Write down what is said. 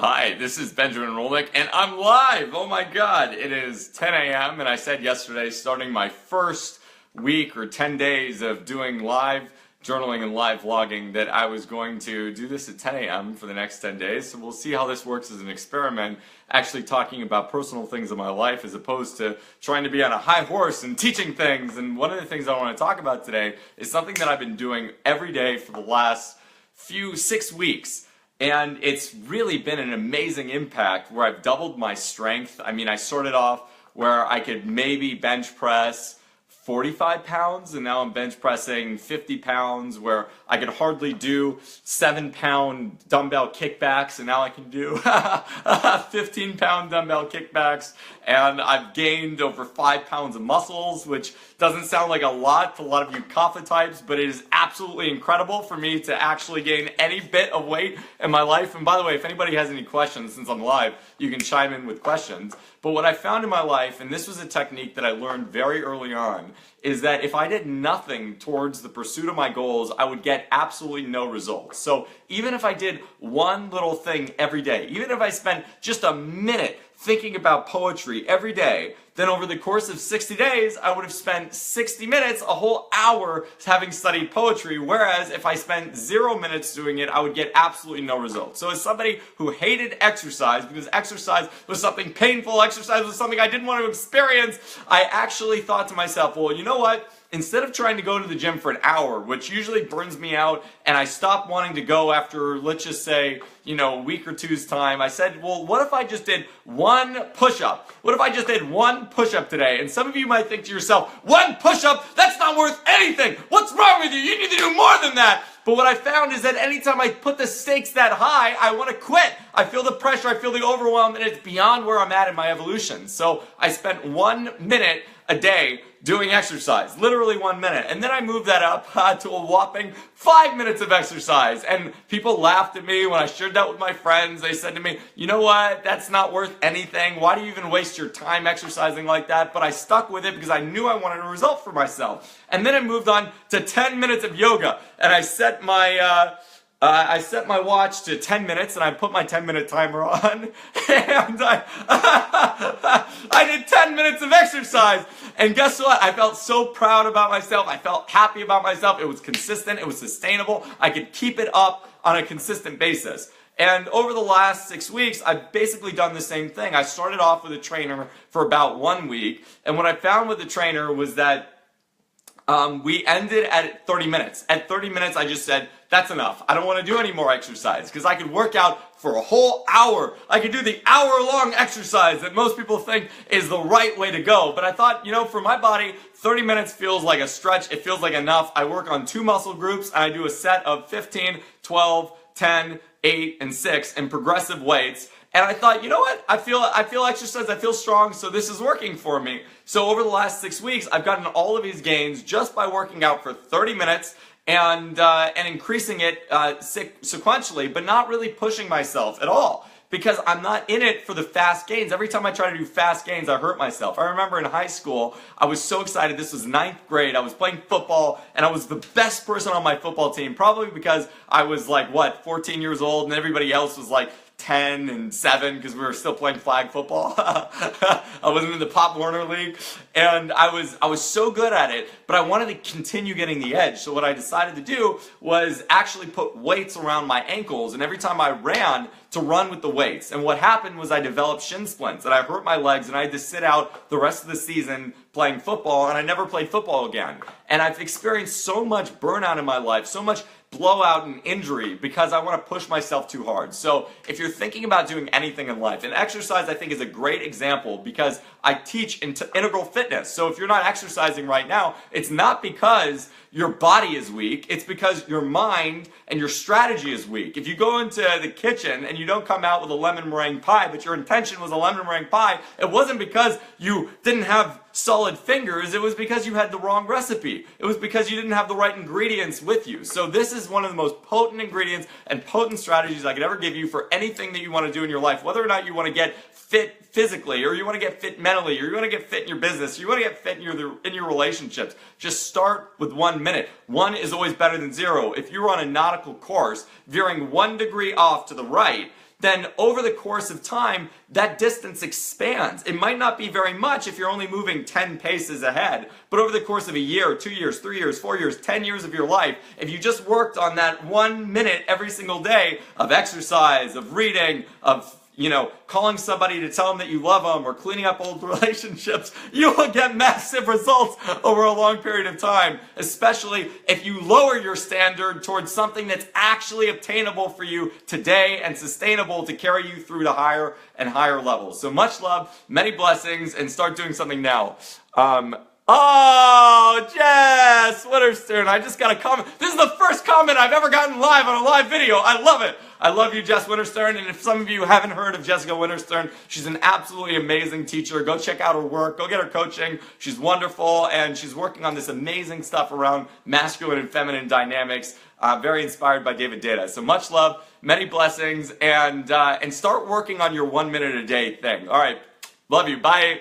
Hi, this is Benjamin Rolnick, and I'm live! Oh my god, it is 10 a.m., and I said yesterday, starting my first week or 10 days of doing live journaling and live vlogging, that I was going to do this at 10 a.m. for the next 10 days. So we'll see how this works as an experiment, actually talking about personal things in my life as opposed to trying to be on a high horse and teaching things. And one of the things I want to talk about today is something that I've been doing every day for the last 6 weeks. And it's really been an amazing impact where I've doubled my strength. I mean, I started off where I could maybe bench press 45 pounds, and now I'm bench pressing 50 pounds, where I could hardly do 7-pound dumbbell kickbacks, and now I can do 15-pound dumbbell kickbacks. And I've gained over 5 pounds of muscles, which doesn't sound like a lot to a lot of you kapha types, but it is absolutely incredible for me to actually gain any bit of weight in my life. And by the way, if anybody has any questions, since I'm live, you can chime in with questions. But what I found in my life, and this was a technique that I learned very early on, is that if I did nothing towards the pursuit of my goals, I would get absolutely no results. So even if I did one little thing every day, even if I spent just a minute thinking about poetry every day, then over the course of 60 days, I would have spent 60 minutes, a whole hour, having studied poetry, whereas if I spent 0 minutes doing it, I would get absolutely no results. So as somebody who hated exercise, because exercise was something painful, exercise was something I didn't want to experience, I actually thought to myself, well, you know what? Instead of trying to go to the gym for an hour, which usually burns me out, and I stop wanting to go after, let's just say, a week or two's time, I said, well, what if I just did one push-up? What if I just did one push-up today? And some of you might think to yourself, one push-up? That's not worth anything! What's wrong with you? You need to do more than that! But what I found is that anytime I put the stakes that high, I want to quit. I feel the pressure, I feel the overwhelm, and it's beyond where I'm at in my evolution. So I spent 1 minute a day doing exercise, literally 1 minute. And then I moved that up to a whopping 5 minutes of exercise. And people laughed at me when I shared that with my friends. They said to me, you know what, that's not worth anything. Why do you even waste your time exercising like that? But I stuck with it because I knew I wanted a result for myself. And then I moved on to 10 minutes of yoga. And I set my watch to 10 minutes, and I put my 10-minute timer on, and I did 10 minutes of exercise. And guess what? I felt so proud about myself. I felt happy about myself. It was consistent. It was sustainable. I could keep it up on a consistent basis. And over the last 6 weeks, I've basically done the same thing. I started off with a trainer for about 1 week, and what I found with the trainer was that we ended at 30 minutes. At 30 minutes, I just said, that's enough. I don't want to do any more exercise, because I could work out for a whole hour. I could do the hour-long exercise that most people think is the right way to go. But I thought, for my body, 30 minutes feels like a stretch. It feels like enough. I work on 2 muscle groups, and I do a set of 15, 12, 10, 8, and 6 in progressive weights. And I thought, you know what? I feel exercise, I feel strong, so this is working for me. So over the last 6 weeks, I've gotten all of these gains just by working out for 30 minutes and increasing it sequentially, but not really pushing myself at all, because I'm not in it for the fast gains. Every time I try to do fast gains, I hurt myself. I remember in high school, I was so excited. This was 9th grade. I was playing football, and I was the best person on my football team, probably because I was 14 years old, and everybody else was 10 and 7, because we were still playing flag football. I wasn't in the Pop Warner League, and I was so good at it, but I wanted to continue getting the edge. So what I decided to do was actually put weights around my ankles, and every time I ran, to run with the weights. And what happened was I developed shin splints, and I hurt my legs, and I had to sit out the rest of the season playing football, and I never played football again. And I've experienced so much burnout in my life, so much blowout and injury, because I want to push myself too hard. So if you're thinking about doing anything in life, and exercise I think is a great example, because I teach integral fitness. So if you're not exercising right now, it's not because your body is weak, it's because your mind and your strategy is weak. If you go into the kitchen and you don't come out with a lemon meringue pie, but your intention was a lemon meringue pie, it wasn't because you didn't have solid fingers, it was because you had the wrong recipe. It was because you didn't have the right ingredients with you. So this is one of the most potent ingredients and potent strategies I could ever give you for anything that you want to do in your life, whether or not you want to get fit physically, or you want to get fit mentally, or you want to get fit in your business, or you want to get fit in your relationships. Just start with 1 minute. 1 is always better than 0. If you're on a nautical course, veering 1 degree off to the right, then over the course of time, that distance expands. It might not be very much if you're only moving 10 paces ahead, but over the course of a year, 2 years, 3 years, 4 years, 10 years of your life, if you just worked on that 1 minute every single day of exercise, of reading, of calling somebody to tell them that you love them or cleaning up old relationships, you will get massive results over a long period of time, especially if you lower your standard towards something that's actually obtainable for you today and sustainable to carry you through to higher and higher levels. So much love, many blessings, and start doing something now. Oh, Jess Winterstern, I just got a comment. This is the first comment I've ever gotten live on a live video. I love it. I love you, Jess Winterstern, and if some of you haven't heard of Jessica Winterstern, she's an absolutely amazing teacher. Go check out her work. Go get her coaching. She's wonderful, and she's working on this amazing stuff around masculine and feminine dynamics. Very inspired by David Deida. So much love, many blessings, and start working on your 1 minute a day thing. All right, love you. Bye.